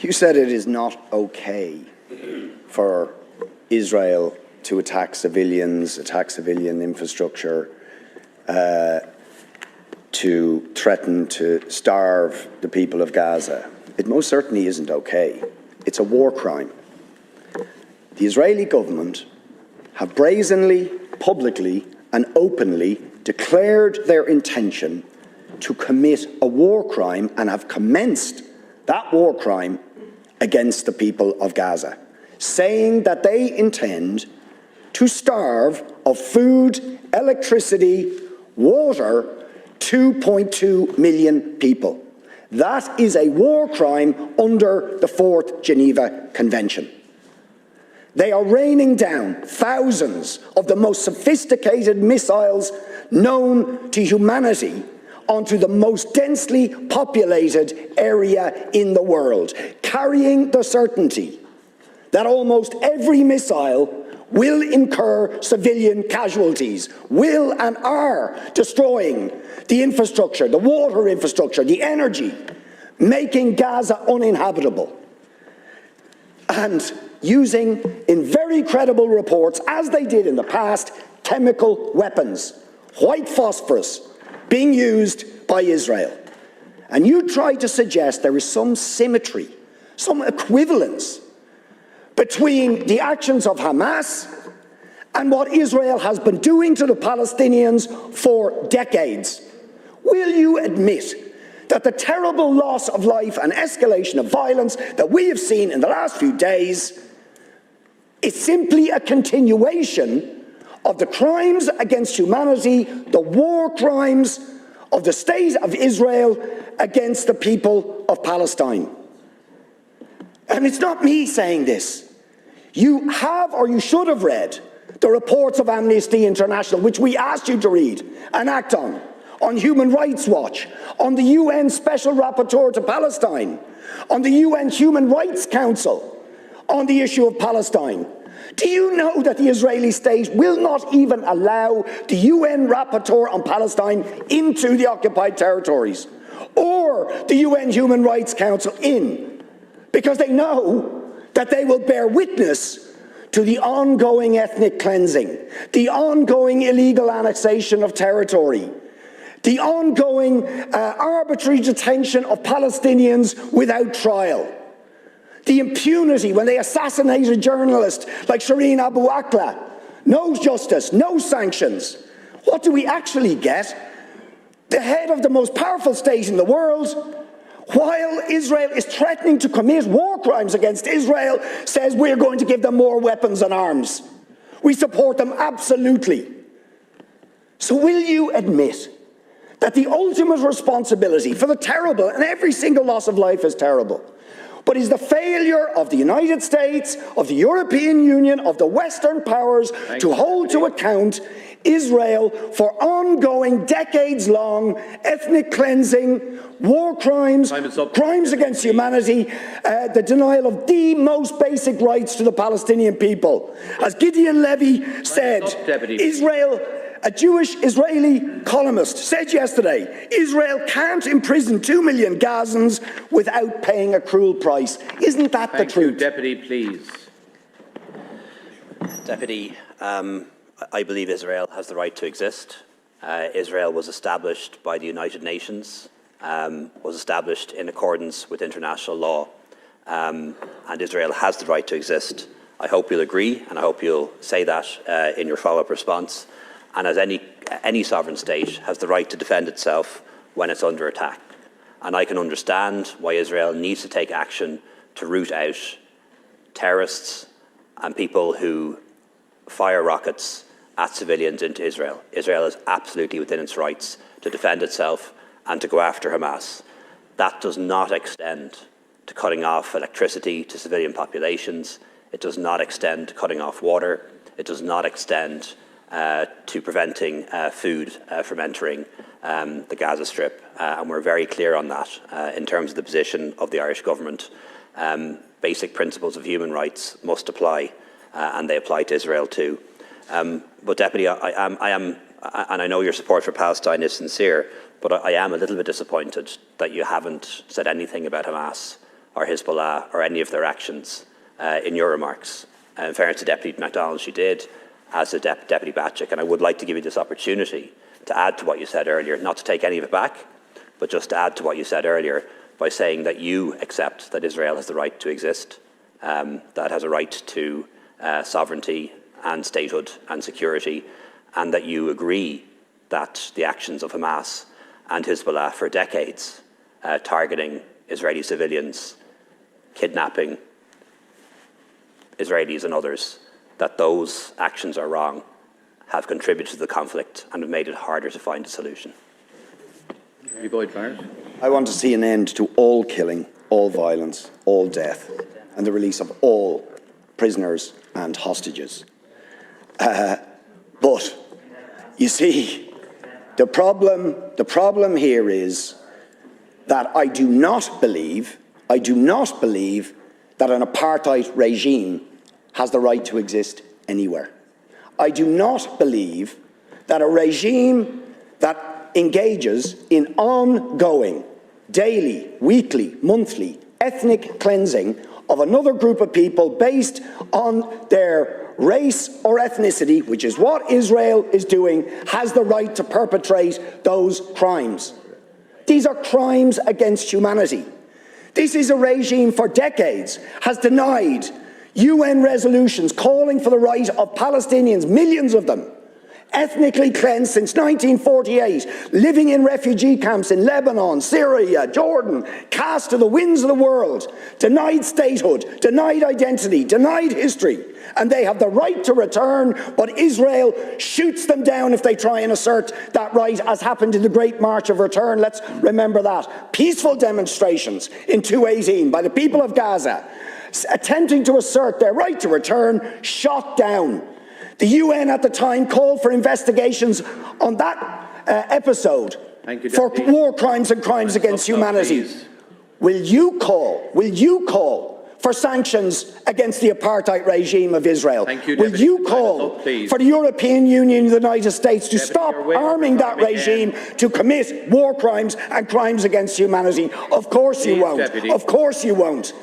You said it is not okay for Israel to attack civilians, attack civilian infrastructure, to threaten to starve the people of Gaza. It most certainly isn't okay. It's a war crime. The Israeli government have brazenly, publicly and openly declared their intention to commit a war crime and have commenced that war crime against the people of Gaza, saying that they intend to starve of food, electricity, water, 2.2 million people. That is a war crime under the 4th Geneva Convention. They are raining down thousands of the most sophisticated missiles known to humanity onto the most densely populated area in the world, carrying the certainty that almost every missile will incur civilian casualties, will and are destroying the infrastructure, the water infrastructure, the energy, making Gaza uninhabitable. And using, in very credible reports, as they did in the past, chemical weapons, white phosphorus, being used by Israel. And you try to suggest there is some symmetry, some equivalence between the actions of Hamas and what Israel has been doing to the Palestinians for decades. Will you admit that the terrible loss of life and escalation of violence that we have seen in the last few days is simply a continuation of the crimes against humanity, the war crimes of the state of Israel against the people of Palestine? And it's not me saying this. You have, or you should have read, the reports of Amnesty International, which we asked you to read and act on Human Rights Watch, on the UN Special Rapporteur to Palestine, on the UN Human Rights Council, on the issue of Palestine. Do you know that the Israeli state will not even allow the UN Rapporteur on Palestine into the occupied territories, or the UN Human Rights Council in, because they know that they will bear witness to the ongoing ethnic cleansing, the ongoing illegal annexation of territory, the ongoing arbitrary detention of Palestinians without trial, the impunity when they assassinate a journalist like Shireen Abu Akleh. No justice, no sanctions. What do we actually get? The head of the most powerful state in the world, while Israel is threatening to commit war crimes against Israel, says we're going to give them more weapons and arms. We support them absolutely. So will you admit that the ultimate responsibility for the terrible, and every single loss of life is terrible, but is the failure of the United States, of the European Union, of the Western powers to hold to account Israel for ongoing, decades-long ethnic cleansing, war crimes, crimes against humanity, the denial of the most basic rights to the Palestinian people? As Gideon Levy said, Israel, a Jewish Israeli columnist, said yesterday, Israel can't imprison 2 million Gazans without paying a cruel price. Isn't that the truth? Deputy, please. Deputy, I believe Israel has the right to exist. Israel was established by the United Nations, was established in accordance with international law, and Israel has the right to exist. I hope you'll agree, and I hope you'll say that in your follow-up response. And as any sovereign state has the right to defend itself when it's under attack. And I can understand why Israel needs to take action to root out terrorists and people who fire rockets at civilians into Israel. Israel is absolutely within its rights to defend itself and to go after Hamas. That does not extend to cutting off electricity to civilian populations. It does not extend to cutting off water. It does not extend to preventing food from entering the Gaza Strip. And we're very clear on that in terms of the position of the Irish government. Basic principles of human rights must apply, and they apply to Israel too. But Deputy, I am, and I know your support for Palestine is sincere, but I am a little bit disappointed that you haven't said anything about Hamas or Hezbollah or any of their actions in your remarks. In fairness to Deputy MacDonald, she did, as did Deputy Batchik, and I would like to give you this opportunity to add to what you said earlier, not to take any of it back, but just to add to what you said earlier by saying that you accept that Israel has the right to exist, that has a right to sovereignty and statehood and security, and that you agree that the actions of Hamas and Hezbollah for decades, targeting Israeli civilians, kidnapping Israelis and others, that those actions are wrong, have contributed to the conflict and have made it harder to find a solution. Barrett. I want to see an end to all killing, all violence, all death, and the release of all prisoners and hostages. But, you see, the problem here is that I do not believe that an apartheid regime has the right to exist anywhere. I do not believe that a regime that engages in ongoing, daily, weekly, monthly, ethnic cleansing of another group of people based on their race or ethnicity, which is what Israel is doing, has the right to perpetrate those crimes. These are crimes against humanity. This is a regime for decades has denied UN resolutions calling for the right of Palestinians, millions of them, ethnically cleansed since 1948, living in refugee camps in Lebanon, Syria, Jordan, cast to the winds of the world, denied statehood, denied identity, denied history, and they have the right to return, but Israel shoots them down if they try and assert that right, as happened in the Great March of Return. Let's remember that. Peaceful demonstrations in 2018 by the people of Gaza, attempting to assert their right to return, shot down. The UN at the time called for investigations on that episode for war crimes and crimes against humanity. Will you call for sanctions against the apartheid regime of Israel? Will you call for the European Union and the United States to stop arming that regime to commit war crimes and crimes against humanity? Of course you won't. Of course you won't.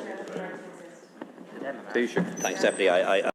Thanks, Deputy.